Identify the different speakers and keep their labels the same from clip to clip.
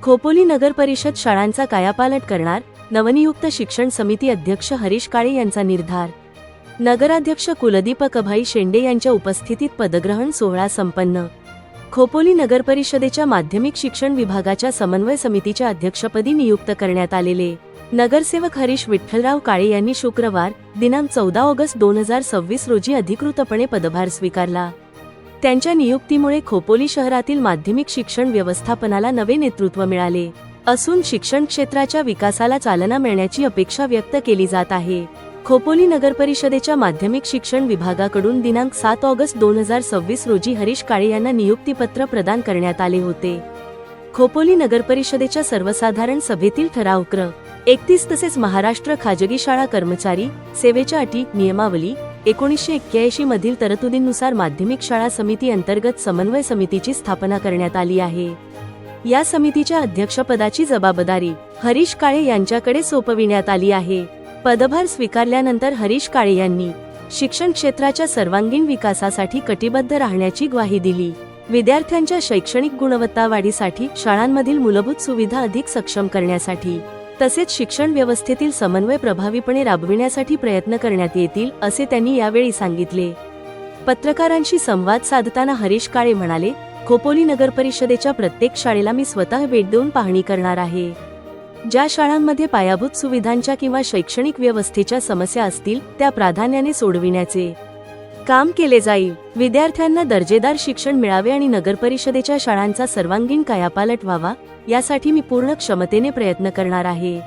Speaker 1: खोपोली नगर परिषद शाळांचा कायापालट करणार, नवनियुक्त शिक्षण समिती अध्यक्ष हरीश काळे यांचा निर्धार। नगराध्यक्ष कुलदीपक अभाई शेंडे यांच्या उपस्थितीत पदग्रहण सोहळा संपन्न। खोपोली नगर परिषदेच्या माध्यमिक शिक्षण विभागाच्या समन्वय समितीच्या अध्यक्षपदी नियुक्त करण्यात आलेले नगरसेवक हरीश विठ्ठलराव काळे यांनी शुक्रवार दिनांक 14 ऑगस्ट 2026 रोजी अधिकृतपणे पदभार स्वीकारला। त्यांच्या नियुक्तीमुळे खोपोली शहरातील माध्यमिक शिक्षण व्यवस्थापनाला नवे नेतृत्व मिळाले असून शिक्षण क्षेत्राच्या विकासाला चालना मिळण्याची अपेक्षा व्यक्त केली जात आहे। खोपोली नगर परिषदेच्या माध्यमिक शिक्षण विभागाकडून दिनांक 7 ऑगस्ट 2026 रोजी हरीश काळे यांना नियुक्तीपत्र प्रदान करण्यात आले होते। खोपोली नगर परिषदेच्या सर्वसाधारण सभेतील ठराव क्र. 31 तसेच महाराष्ट्र खाजगी शाळा कर्मचारी सेवेच्या अटी नियमावली 1981 मधील तरतुदींनुसार माध्यमिक शाळा समिती अंतर्गत समन्वय समितीची स्थापना करण्यात आली आहे। या समितीच्या अध्यक्षपदाची जबाबदारी हरीश काळे यांच्याकडे सोपविण्यात आली आहे। पदभार स्वीकारल्यानंतर हरीश काळे यांनी शिक्षण क्षेत्राच्या सर्वांगीण विकासासाठी कटिबद्ध राहण्याची ग्वाही दिली। विद्यार्थ्यांच्या शैक्षणिक गुणवत्ता वाढीसाठी शाळांमधील मूलभूत सुविधा अधिक सक्षम करण्यासाठी तसेच शिक्षण व्यवस्थेतील समन्वय प्रभावीपणे राबविण्यासाठी प्रयत्न करण्यात येतील असे त्यांनी यावेळी सांगितले। पत्रकारांशी संवाद साधताना हरीश काळे म्हणाले, खोपोली नगर परिषदेच्या प्रत्येक शाळेला मी स्वतः भेट देऊन पाहणी करणार आहे। ज्या शाळांमध्ये पायाभूत सुविधांच्या किंवा शैक्षणिक व्यवस्थेच्या समस्या असतील त्या प्राधान्याने सोडविण्याचे काम केले जाईल। विद्यार्थ्यांना दर्जेदार शिक्षण मिळावे आणि नगर परिषदेच्या शाळांचा सर्वांगीण कायापालट व्हावा यासाठी मी पूर्ण क्षमतेने प्रयत्न करणार आहे।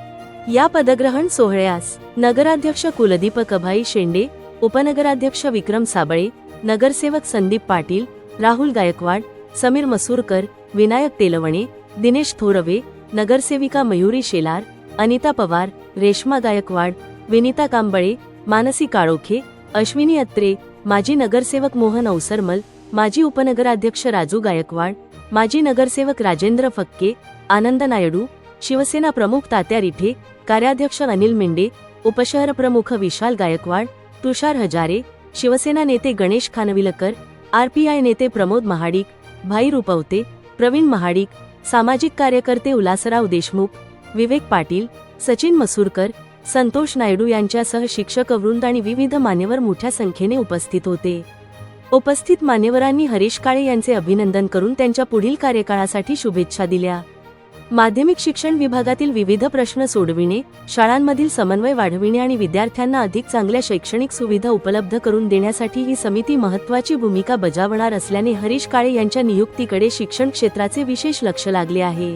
Speaker 1: या पदग्रहण सोहळ्यास नगराध्यक्ष कुलदीपक अभाई शेंडे, उपनगराध्यक्ष विक्रम साबळे, नगरसेवक संदीप पाटील, राहुल गायकवाड, समीर मसूरकर, विनायक तेलवणे, दिनेश थोरवे, नगरसेविका मयुरी शेलार, अनिता पवार, रेश्मा गायकवाड, विनीता कांबळे, मानसी काळोखे, अश्विनी अत्रे, माजी नगरसेवक मोहन अवसरमल, माजी उपनगराध्यक्ष राजू गायकवाड, माजी नगरसेवक राजेंद्र फक्के, आनंद नायडू, शिवसेना प्रमुख तात्या रिठे, कार्याध्यक्ष अनिल मेंढे, उपशहर प्रमुख विशाल गायकवाड, तुषार हजारे, शिवसेना नेते गणेश खानविलकर, आरपीआय नेते प्रमोद महाडिक, भाई रुपवते, प्रवीण महाडिक, सामाजिक कार्यकर्ते उल्हासराव देशमुख, विवेक पाटील, सचिन मसूरकर, संतोष नायडू यांच्यासह शिक्षक वृंद आणि विविध मान्यवर मोठ्या संख्येने उपस्थित होते। उपस्थित मान्यवरांनी हरीश काळे यांचे अभिनंदन करून त्यांच्या पुढील कार्यकाळासाठी शुभेच्छा दिल्या। माध्यमिक शिक्षण विभागातील विविध प्रश्न सोडविणे, शाळांमधील समन्वय वाढविणे आणि विद्यार्थ्यांना अधिक चांगल्या शैक्षणिक सुविधा उपलब्ध करून देण्यासाठी ही समिती महत्त्वाची भूमिका बजावणार असल्याने हरीश काळे यांच्या नियुक्तीकडे शिक्षण क्षेत्राचे विशेष लक्ष लागले आहे।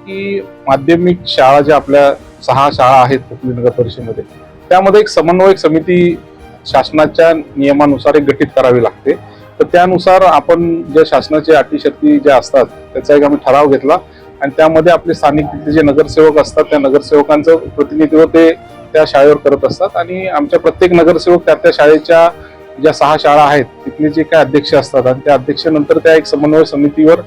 Speaker 2: की माध्यमिक शाळा ज्या आपल्या 6 शाळा आहेत खोपोली नगर परिषदेमध्ये त्यामध्ये एक समन्वयक समिती शासनाच्या नियमानुसार एक गठीत करावी लागते। तर त्यानुसार आपण ज्या शासनाच्या अटी शर्ती ज्या असतात त्याचा एक आम्ही ठराव घेतला आणि त्यामध्ये आपले स्थानिक तिथले जे नगरसेवक असतात त्या नगरसेवकांचं प्रतिनिधित्व ते त्या शाळेवर करत असतात आणि आमच्या प्रत्येक नगरसेवक त्या शाळेच्या ज्या 6 शाळा आहेत तिथले जे काय अध्यक्ष असतात आणि त्या अध्यक्षानंतर त्या एक समन्वय समितीवर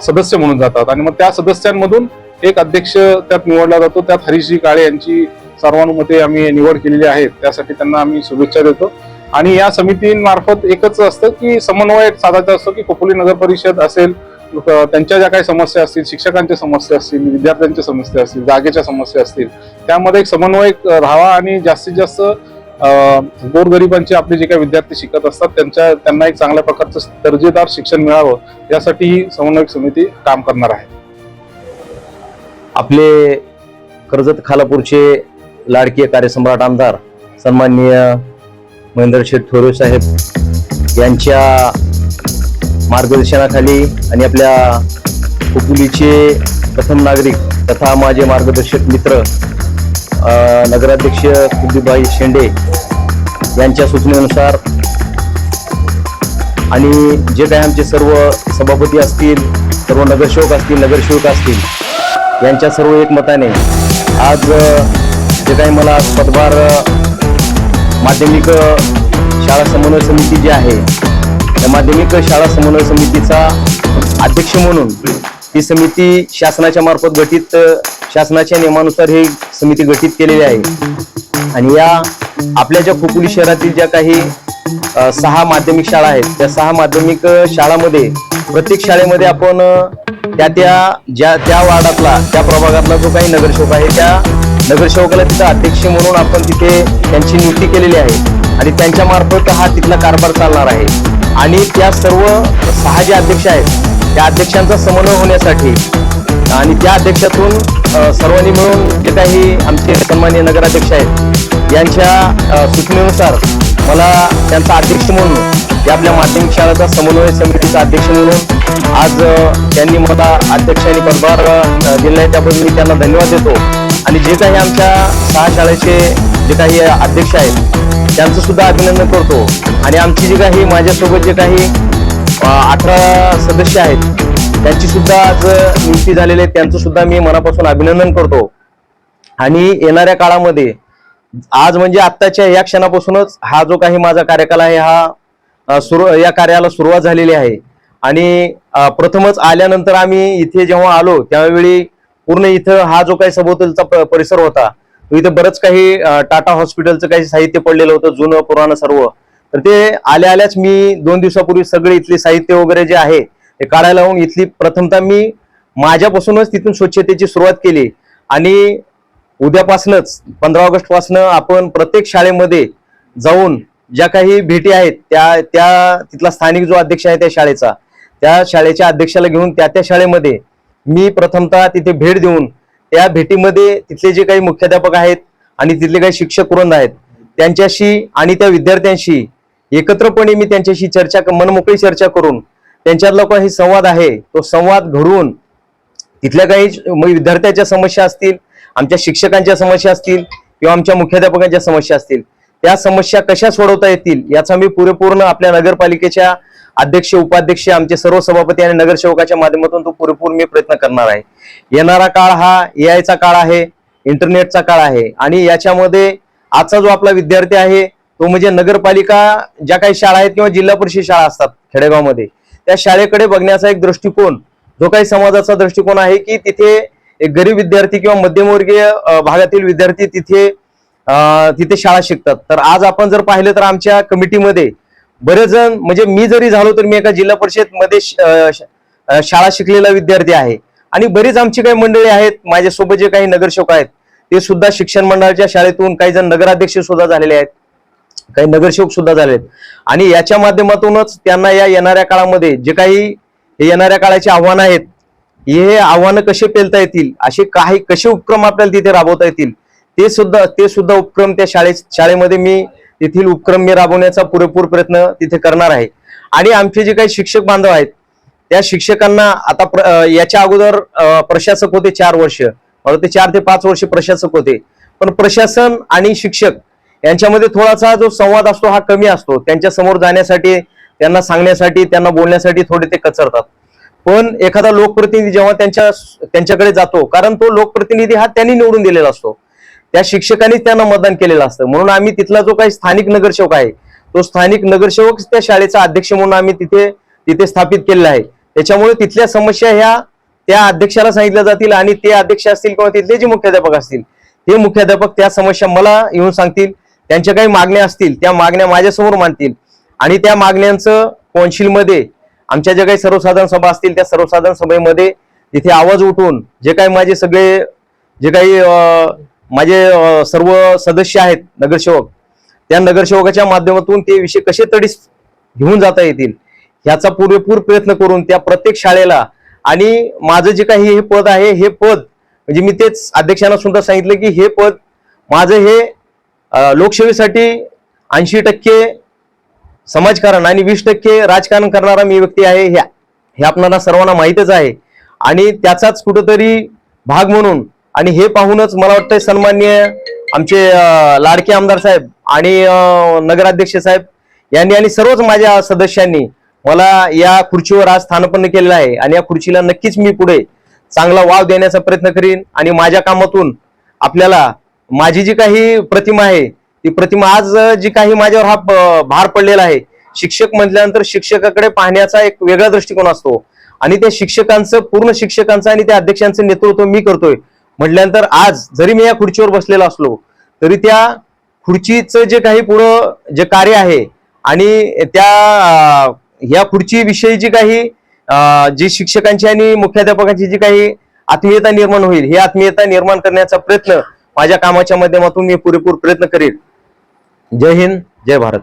Speaker 2: सदस्य म्हणून जातात आणि मग त्या सदस्यांमधून एक अध्यक्ष त्यात निवडला जातो। त्यात हरीशजी काळे यांची सर्वानुमते आम्ही निवड केलेली आहे, त्यासाठी त्यांना आम्ही शुभेच्छा देतो। आणि या समितीमार्फत एकच असतं की समन्वय साधायचा असतो की खोपोली नगर परिषद असेल, त्यांच्या ज्या काही समस्या असतील, शिक्षकांच्या समस्या असतील, विद्यार्थ्यांच्या समस्या असतील, जागेच्या समस्या असतील, त्यामध्ये एक समन्वय राहावा आणि जास्तीत जास्त गोरगरिबांचे आपले जे काही विद्यार्थी शिकत असतात त्यांना एक चांगल्या प्रकारचं दर्जेदार शिक्षण मिळावं यासाठी ही समन्वयक समिती काम करणार आहे।
Speaker 3: आपले कर्जत खालापूरचे लाडके कार्यसम्राट आमदार सन्माननीय महेंद्र शेठ थोरवे साहेब यांच्या मार्गदर्शनाखाली आणि आपल्या खोपोलीचे प्रथम नागरिक तथा माझे मार्गदर्शक मित्र नगराध्यक्ष कुलदीपभाई शेंडे यांच्या सूचनेनुसार आणि जे काही आमचे सर्व सभापती असतील, सर्व नगरसेवक असतील यांच्या सर्व एकमताने आज जे काही मला पदभार माध्यमिक शाळा समन्वय समिती जी आहे त्या माध्यमिक शाळा समन्वय समितीचा अध्यक्ष म्हणून ही समिती शासनाच्या मार्फत शासनाच्या नियमानुसार ही समिती गठीत केलेली आहे आणि या आपल्या ज्या खोपोली शहरातील ज्या काही 6 माध्यमिक शाळा आहेत, त्या 6 माध्यमिक शाळांमध्ये प्रत्येक शाळेमध्ये आपण त्या वार्डातला, त्या प्रभागातला जो काही नगरसेवक आहे, त्या नगरसेवकाला तिथं अध्यक्ष म्हणून आपण तिथे त्यांची नियुक्ती केलेली आहे आणि त्यांच्या मार्फत हा तिथला कारभार चालणार आहे. आणि त्या सर्व 6 जे अध्यक्ष आहेत, त्या अध्यक्षांचा समन्वय होण्यासाठी आणि त्या अध्यक्षातून सर्वांनी मिळून जे काही आमचे सन्माननीय नगराध्यक्ष आहेत, यांच्या सूचनेनुसार मला त्यांचा अध्यक्ष म्हणून, ते आपल्या माध्यमिक शाळेचा समन्वय समितीचा अध्यक्ष म्हणून आज त्यांनी मला अध्यक्ष आणि पदभार दिला आहे, त्याबद्दल मी त्यांना धन्यवाद देतो. आणि जे काही आमच्या 6 शाळेचे जे काही अध्यक्ष आहेत, त्यांचं सुद्धा अभिनंदन करतो. आणि आमची जी काही माझ्यासोबत जे काही 18 सदस्य आहेत, त्यांची सुद्धा आज नियुक्ती झालेली आहे, त्यांचं सुद्धा मी मनापासून अभिनंदन करतो. आणि येणाऱ्या काळामध्ये आज म्हणजे आत्ताच्या या क्षणापासूनच हा जो काही माझा कार्यकाल आहे, या कार्याला सुरुवात झालेली आहे. आणि प्रथमच आल्यानंतर आम्ही इथे जेव्हा आलो त्यावेळी पूर्ण इथं हा जो काही सभोवतालचा परिसर होता, इथे बरंच काही टाटा हॉस्पिटलचं काही साहित्य पडलेलं होतं, जुनं पुराणं सर्व. तर ते आल्याच मी 2 दिवसापूर्वी सगळे इथले साहित्य वगैरे जे आहे ते काढायला लावून इथली प्रथमतः मी माझ्यापासूनच तिथून स्वच्छतेची सुरुवात केली. आणि उद्यापासूनच 15 ऑगस्ट पासून आपण प्रत्येक शाळेमध्ये जाऊन ज्या काही भेटी आहेत, त्या तिथला स्थानिक जो अध्यक्ष आहे त्या शाळेचा, त्या शाळेच्या अध्यक्षाला घेऊन त्या शाळेमध्ये मी प्रथमतः तिथे भेट देऊन त्या भेटीमध्ये तिथले जे काही मुख्याध्यापक आहेत आणि तिथले काही शिक्षक वृंद आहेत, त्यांच्याशी आणि त्या विद्यार्थ्यांशी एकत्रपणे मी त्यांच्याशी मनमोकळी चर्चा करून त्यांच्यातला काही संवाद आहे तो संवाद घडवून तिथल्या काही विद्यार्थ्यांच्या समस्या असतील, आमच्या शिक्षकांच्या समस्या असतील किंवा आमच्या मुख्याध्यापकांच्या समस्या असतील, त्या समस्या कशा सोडवता येतील याचा मी पूर्ण आपल्या नगरपालिकेच्या अध्यक्ष, उपाध्यक्ष, आमचे सर्व सभापती आणि नगरसेवकाच्या माध्यमातून तो पुरेपूर मी प्रयत्न करणार आहे. येणारा काळ हा AI चा काळ आहे, इंटरनेटचा काळ आहे. आणि याच्यामध्ये आजचा जो आपला विद्यार्थी आहे तो म्हणजे नगरपालिका ज्या काही शाळा आहेत किंवा जिल्हा परिषद शाळा असतात खेडेगावमध्ये, त्या शाळेकडे बघण्याचा एक दृष्टिकोन, जो काही समाजाचा दृष्टिकोन आहे की तिथे एक गरीब विद्यार्थी किंवा मध्यमवर्गीय भागातील विद्यार्थी तिथे शाळा शिकतात. तर आज आपण जर पाहिलं तर आमच्या कमिटीमध्ये बरेच जण, म्हणजे मी जरी झालो तर मी एका जिल्हा परिषद मध्ये शाळा शिकलेला विद्यार्थी आहे. आणि बरीच आमची काही मंडळी आहेत, माझ्यासोबत जे काही नगरसेवक आहेत ते सुद्धा शिक्षण मंडळाच्या शाळेतून, काही जण नगराध्यक्ष सुद्धा झालेले आहेत, काही नगरसेवक सुद्धा झाले आहेत. आणि याच्या माध्यमातूनच त्यांना या येणाऱ्या काळामध्ये जे काही येणाऱ्या काळाची आव्हानं आहेत, हे आव्हानं कसे पेलता येतील, असे काही कसे उपक्रम आपल्याला तिथे राबवता येतील, ते सुद्धा उपक्रम त्या शाळेमध्ये मी तेथील उपक्रम मी राबवण्याचा पुरेपूर प्रयत्न तिथे करणार आहे. आणि आमचे जे काही शिक्षक बांधव आहेत त्या शिक्षकांना आता याच्या अगोदर प्रशासक होते 4 वर्ष, ते 4 ते 5 वर्ष प्रशासक होते. पण प्रशासन आणि शिक्षक यांच्यामध्ये थोडासा जो संवाद असतो हा कमी असतो. त्यांच्या समोर जाण्यासाठी, त्यांना सांगण्यासाठी, त्यांना बोलण्यासाठी थोडे ते कचरतात. पण एखादा लोकप्रतिनिधी जेव्हा त्यांच्याकडे जातो, कारण तो लोकप्रतिनिधी हा त्यांनी निवडून दिलेला असतो, त्या शिक्षकांनीच त्यांना मतदान केलेलं असतं. म्हणून आम्ही तिथला जो काही स्थानिक नगरसेवक आहे तो स्थानिक नगरसेवक त्या शाळेचा अध्यक्ष म्हणून आम्ही तिथे स्थापित केलेला आहे. त्याच्यामुळे तिथल्या समस्या ह्या त्या अध्यक्षाला सांगितल्या जातील आणि ते अध्यक्ष असतील किंवा तिथले जे मुख्याध्यापक असतील ते मुख्याध्यापक त्या समस्या मला येऊन सांगतील. त्यांच्या काही मागण्या असतील त्या मागण्या माझ्यासमोर मांडतील आणि त्या मागण्यांचं कौन्सिलमध्ये, आमच्या ज्या काही सर्वसाधारण सभा असतील त्या सर्वसाधारण सभेमध्ये तिथे आवाज उठवून जे काही माझे सर्व सदस्य आहेत नगरसेवक, त्या नगरसेवकाच्या माध्यमातून ते विषय कसे तडीस घेऊन जाता येतील ह्याचा पुरेपूर प्रयत्न करून त्या प्रत्येक शाळेला, आणि माझं जे काही हे पद आहे, हे पद म्हणजे मी तेच अध्यक्षांना सुद्धा सांगितलं की हे पद माझं हे लोकसेवेसाठी 80% समाजकारण आणि 20% राजकारण करणारा मी व्यक्ती आहे, हे आपल्याला सर्वांना माहितच आहे. आणि त्याचाच कुठंतरी भाग म्हणून, आणि हे पाहूनच मला वाटतं सन्माननीय आमचे लाडके आमदार साहेब आणि नगराध्यक्ष साहेब यांनी आणि सर्वच माझ्या सदस्यांनी मला या खुर्चीवर आज स्थानापन्न केलेलं आहे. आणि या खुर्चीला नक्कीच मी पुढे चांगला वाव देण्याचा प्रयत्न करीन. आणि माझ्या कामातून आपल्याला माझी जी काही प्रतिमा आहे ती प्रतिमा, आज जी काही माझ्यावर हा भार पडलेला आहे, शिक्षक म्हटल्यानंतर शिक्षकाकडे पाहण्याचा एक वेगळा दृष्टिकोन असतो आणि त्या शिक्षकांचं, पूर्ण शिक्षकांचं आणि त्या अध्यक्षांचं नेतृत्व मी करतोय म्हटल्यानंतर आज जरी मी या खुर्चीवर बसलेला असलो तरी त्या खुर्चीचं जे काही पुढं जे कार्य आहे आणि त्या ह्या खुर्ची विषयी जी काही जी शिक्षकांची आणि मुख्याध्यापकांची जी काही आत्मीयता निर्माण होईल, ही आत्मीयता निर्माण करण्याचा प्रयत्न माझ्या कामाच्या माध्यमातून मी पुरेपूर प्रयत्न करेन. जय हिंद, जय भारत.